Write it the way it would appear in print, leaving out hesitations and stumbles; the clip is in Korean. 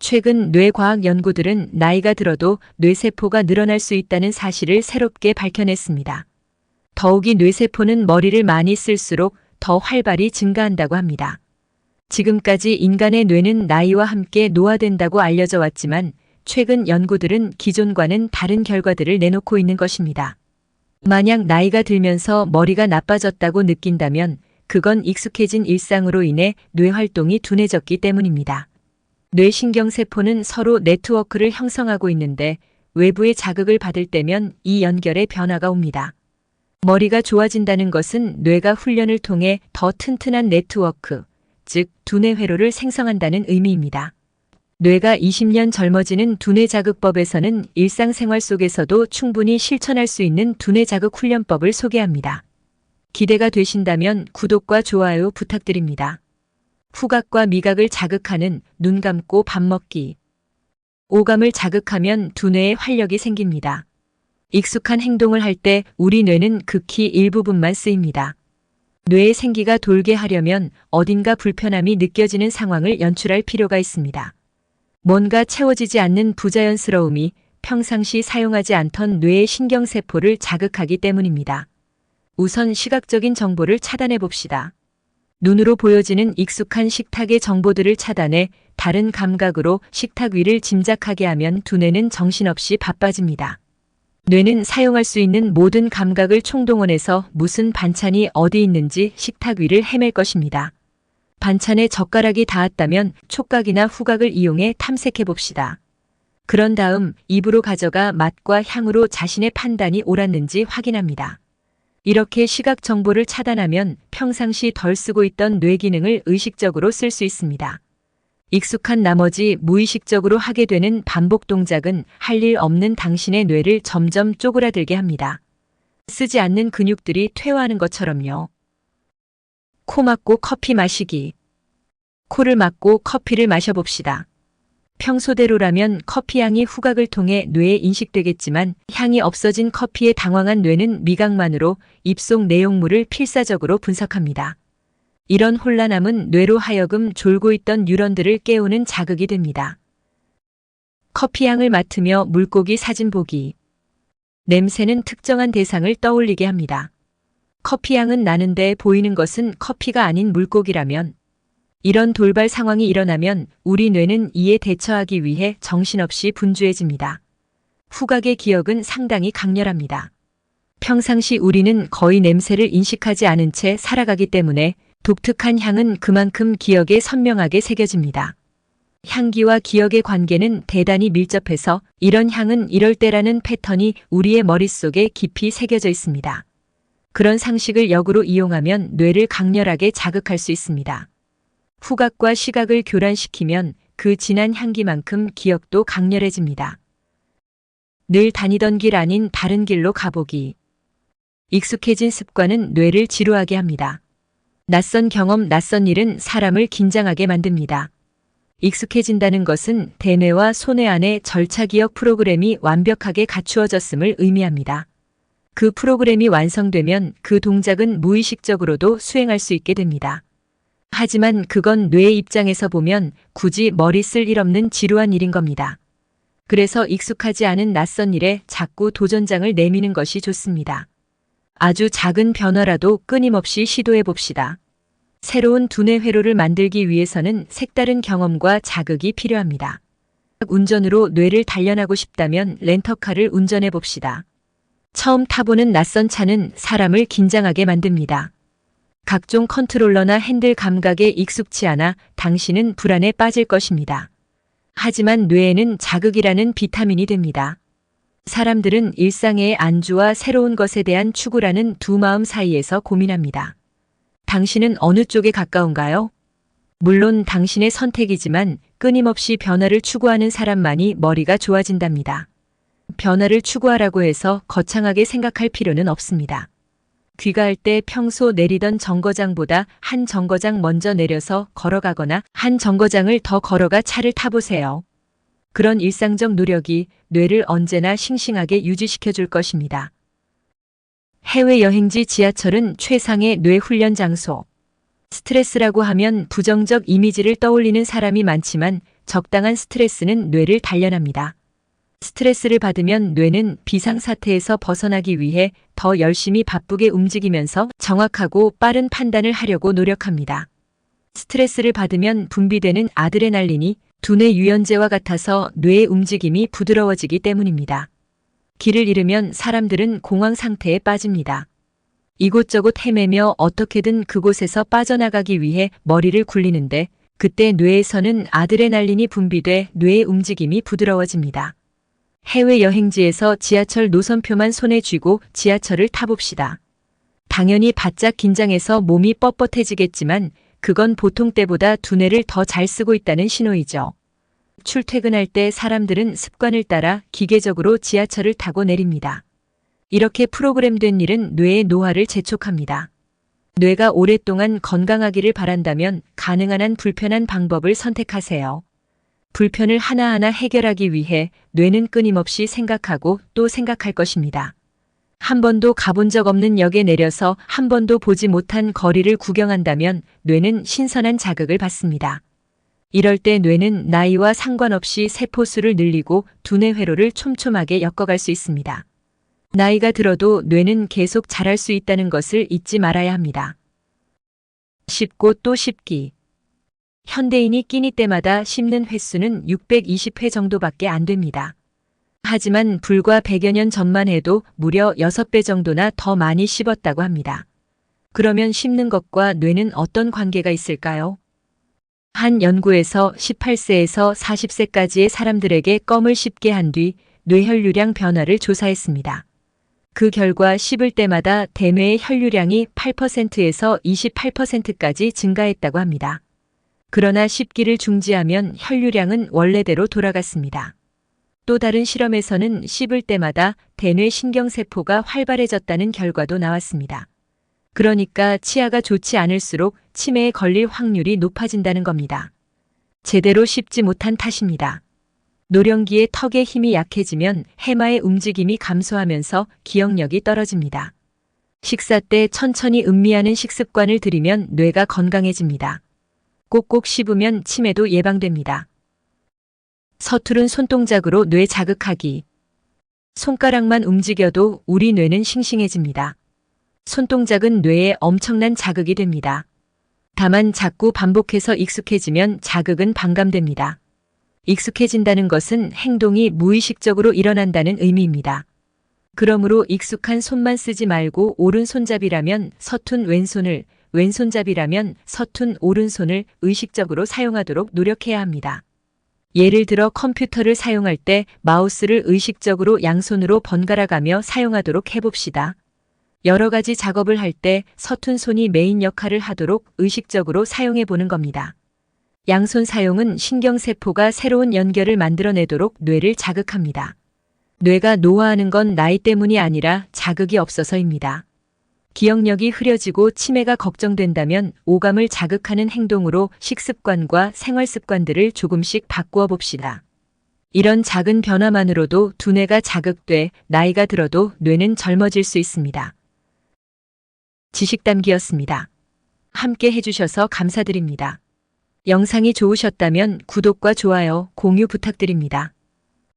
최근 뇌과학 연구들은 나이가 들어도 뇌세포가 늘어날 수 있다는 사실을 새롭게 밝혀냈습니다. 더욱이 뇌세포는 머리를 많이 쓸수록 더 활발히 증가한다고 합니다. 지금까지 인간의 뇌는 나이와 함께 노화된다고 알려져 왔지만 최근 연구들은 기존과는 다른 결과들을 내놓고 있는 것입니다. 만약 나이가 들면서 머리가 나빠졌다고 느낀다면 그건 익숙해진 일상으로 인해 뇌 활동이 둔해졌기 때문입니다. 뇌신경세포는 서로 네트워크를 형성하고 있는데 외부의 자극을 받을 때면 이 연결에 변화가 옵니다. 머리가 좋아진다는 것은 뇌가 훈련을 통해 더 튼튼한 네트워크, 즉 두뇌 회로를 생성한다는 의미입니다. 뇌가 20년 젊어지는 두뇌 자극법에서는 일상생활 속에서도 충분히 실천할 수 있는 두뇌 자극 훈련법을 소개합니다. 기대가 되신다면 구독과 좋아요 부탁드립니다. 후각과 미각을 자극하는 눈 감고 밥 먹기. 오감을 자극하면 두뇌에 활력이 생깁니다. 익숙한 행동을 할 때 우리 뇌는 극히 일부분만 쓰입니다. 뇌의 생기가 돌게 하려면 어딘가 불편함이 느껴지는 상황을 연출할 필요가 있습니다. 뭔가 채워지지 않는 부자연스러움이 평상시 사용하지 않던 뇌의 신경세포를 자극하기 때문입니다. 우선 시각적인 정보를 차단해 봅시다. 눈으로 보여지는 익숙한 식탁의 정보들을 차단해 다른 감각으로 식탁 위를 짐작하게 하면 두뇌는 정신없이 바빠집니다. 뇌는 사용할 수 있는 모든 감각을 총동원해서 무슨 반찬이 어디 있는지 식탁 위를 헤맬 것입니다. 반찬에 젓가락이 닿았다면 촉각이나 후각을 이용해 탐색해 봅시다. 그런 다음 입으로 가져가 맛과 향으로 자신의 판단이 옳았는지 확인합니다. 이렇게 시각 정보를 차단하면 평상시 덜 쓰고 있던 뇌 기능을 의식적으로 쓸 수 있습니다. 익숙한 나머지 무의식적으로 하게 되는 반복 동작은 할 일 없는 당신의 뇌를 점점 쪼그라들게 합니다. 쓰지 않는 근육들이 퇴화하는 것처럼요. 코 막고 커피 마시기. 코를 막고 커피를 마셔봅시다. 평소대로라면 커피 향이 후각을 통해 뇌에 인식되겠지만 향이 없어진 커피에 당황한 뇌는 미각만으로 입속 내용물을 필사적으로 분석합니다. 이런 혼란함은 뇌로 하여금 졸고 있던 뉴런들을 깨우는 자극이 됩니다. 커피 향을 맡으며 물고기 사진 보기. 냄새는 특정한 대상을 떠올리게 합니다. 커피 향은 나는데 보이는 것은 커피가 아닌 물고기라면 이런 돌발 상황이 일어나면 우리 뇌는 이에 대처하기 위해 정신없이 분주해집니다. 후각의 기억은 상당히 강렬합니다. 평상시 우리는 거의 냄새를 인식하지 않은 채 살아가기 때문에 독특한 향은 그만큼 기억에 선명하게 새겨집니다. 향기와 기억의 관계는 대단히 밀접해서 이런 향은 이럴 때라는 패턴이 우리의 머릿속에 깊이 새겨져 있습니다. 그런 상식을 역으로 이용하면 뇌를 강렬하게 자극할 수 있습니다. 후각과 시각을 교란시키면 그 진한 향기만큼 기억도 강렬해집니다. 늘 다니던 길 아닌 다른 길로 가보기. 익숙해진 습관은 뇌를 지루하게 합니다. 낯선 경험, 낯선 일은 사람을 긴장하게 만듭니다. 익숙해진다는 것은 대뇌와 소뇌 안에 절차 기억 프로그램이 완벽하게 갖추어졌음을 의미합니다. 그 프로그램이 완성되면 그 동작은 무의식적으로도 수행할 수 있게 됩니다. 하지만 그건 뇌의 입장에서 보면 굳이 머리 쓸 일 없는 지루한 일인 겁니다. 그래서 익숙하지 않은 낯선 일에 자꾸 도전장을 내미는 것이 좋습니다. 아주 작은 변화라도 끊임없이 시도해 봅시다. 새로운 두뇌 회로를 만들기 위해서는 색다른 경험과 자극이 필요합니다. 운전으로 뇌를 단련하고 싶다면 렌터카를 운전해 봅시다. 처음 타보는 낯선 차는 사람을 긴장하게 만듭니다. 각종 컨트롤러나 핸들 감각에 익숙치 않아 당신은 불안에 빠질 것입니다. 하지만 뇌에는 자극이라는 비타민이 됩니다. 사람들은 일상의 안주와 새로운 것에 대한 추구라는 두 마음 사이에서 고민합니다. 당신은 어느 쪽에 가까운가요? 물론 당신의 선택이지만 끊임없이 변화를 추구하는 사람만이 머리가 좋아진답니다. 변화를 추구하라고 해서 거창하게 생각할 필요는 없습니다. 귀가할 때 평소 내리던 정거장보다 한 정거장 먼저 내려서 걸어가거나 한 정거장을 더 걸어가 차를 타보세요. 그런 일상적 노력이 뇌를 언제나 싱싱하게 유지시켜 줄 것입니다. 해외여행지 지하철은 최상의 뇌 훈련 장소. 스트레스라고 하면 부정적 이미지를 떠올리는 사람이 많지만 적당한 스트레스는 뇌를 단련합니다. 스트레스를 받으면 뇌는 비상사태에서 벗어나기 위해 더 열심히 바쁘게 움직이면서 정확하고 빠른 판단을 하려고 노력합니다. 스트레스를 받으면 분비되는 아드레날린이 두뇌 유연제와 같아서 뇌의 움직임이 부드러워지기 때문입니다. 길을 잃으면 사람들은 공황 상태에 빠집니다. 이곳저곳 헤매며 어떻게든 그곳에서 빠져나가기 위해 머리를 굴리는데 그때 뇌에서는 아드레날린이 분비돼 뇌의 움직임이 부드러워집니다. 해외 여행지에서 지하철 노선표만 손에 쥐고 지하철을 타봅시다. 당연히 바짝 긴장해서 몸이 뻣뻣해지겠지만 그건 보통 때보다 두뇌를 더 잘 쓰고 있다는 신호이죠. 출퇴근할 때 사람들은 습관을 따라 기계적으로 지하철을 타고 내립니다. 이렇게 프로그램된 일은 뇌의 노화를 재촉합니다. 뇌가 오랫동안 건강하기를 바란다면 가능한 한 불편한 방법을 선택하세요. 불편을 하나하나 해결하기 위해 뇌는 끊임없이 생각하고 또 생각할 것입니다. 한 번도 가본 적 없는 역에 내려서 한 번도 보지 못한 거리를 구경한다면 뇌는 신선한 자극을 받습니다. 이럴 때 뇌는 나이와 상관없이 세포수를 늘리고 두뇌 회로를 촘촘하게 엮어갈 수 있습니다. 나이가 들어도 뇌는 계속 자랄 수 있다는 것을 잊지 말아야 합니다. 씹고 또 씹기. 현대인이 끼니 때마다 씹는 횟수는 620회 정도밖에 안 됩니다. 하지만 불과 100여 년 전만 해도 무려 6배 정도나 더 많이 씹었다고 합니다. 그러면 씹는 것과 뇌는 어떤 관계가 있을까요? 한 연구에서 18세에서 40세까지의 사람들에게 껌을 씹게 한 뒤 뇌혈류량 변화를 조사했습니다. 그 결과 씹을 때마다 대뇌의 혈류량이 8%에서 28%까지 증가했다고 합니다. 그러나 씹기를 중지하면 혈류량은 원래대로 돌아갔습니다. 또 다른 실험에서는 씹을 때마다 대뇌 신경세포가 활발해졌다는 결과도 나왔습니다. 그러니까 치아가 좋지 않을수록 치매에 걸릴 확률이 높아진다는 겁니다. 제대로 씹지 못한 탓입니다. 노령기에 턱의 힘이 약해지면 해마의 움직임이 감소하면서 기억력이 떨어집니다. 식사 때 천천히 음미하는 식습관을 들이면 뇌가 건강해집니다. 꼭꼭 씹으면 치매도 예방됩니다. 서투른 손동작으로 뇌 자극하기. 손가락만 움직여도 우리 뇌는 싱싱해집니다. 손동작은 뇌에 엄청난 자극이 됩니다. 다만 자꾸 반복해서 익숙해지면 자극은 반감됩니다. 익숙해진다는 것은 행동이 무의식적으로 일어난다는 의미입니다. 그러므로 익숙한 손만 쓰지 말고 오른손잡이라면 서툰 왼손을, 왼손잡이라면 서툰 오른손을 의식적으로 사용하도록 노력해야 합니다. 예를 들어 컴퓨터를 사용할 때 마우스를 의식적으로 양손으로 번갈아 가며 사용하도록 해봅시다. 여러 가지 작업을 할 때 서툰 손이 메인 역할을 하도록 의식적으로 사용해 보는 겁니다. 양손 사용은 신경세포가 새로운 연결을 만들어내도록 뇌를 자극합니다. 뇌가 노화하는 건 나이 때문이 아니라 자극이 없어서입니다. 기억력이 흐려지고 치매가 걱정된다면 오감을 자극하는 행동으로 식습관과 생활습관들을 조금씩 바꾸어 봅시다. 이런 작은 변화만으로도 두뇌가 자극돼 나이가 들어도 뇌는 젊어질 수 있습니다. 지식담기였습니다. 함께 해주셔서 감사드립니다. 영상이 좋으셨다면 구독과 좋아요, 공유 부탁드립니다.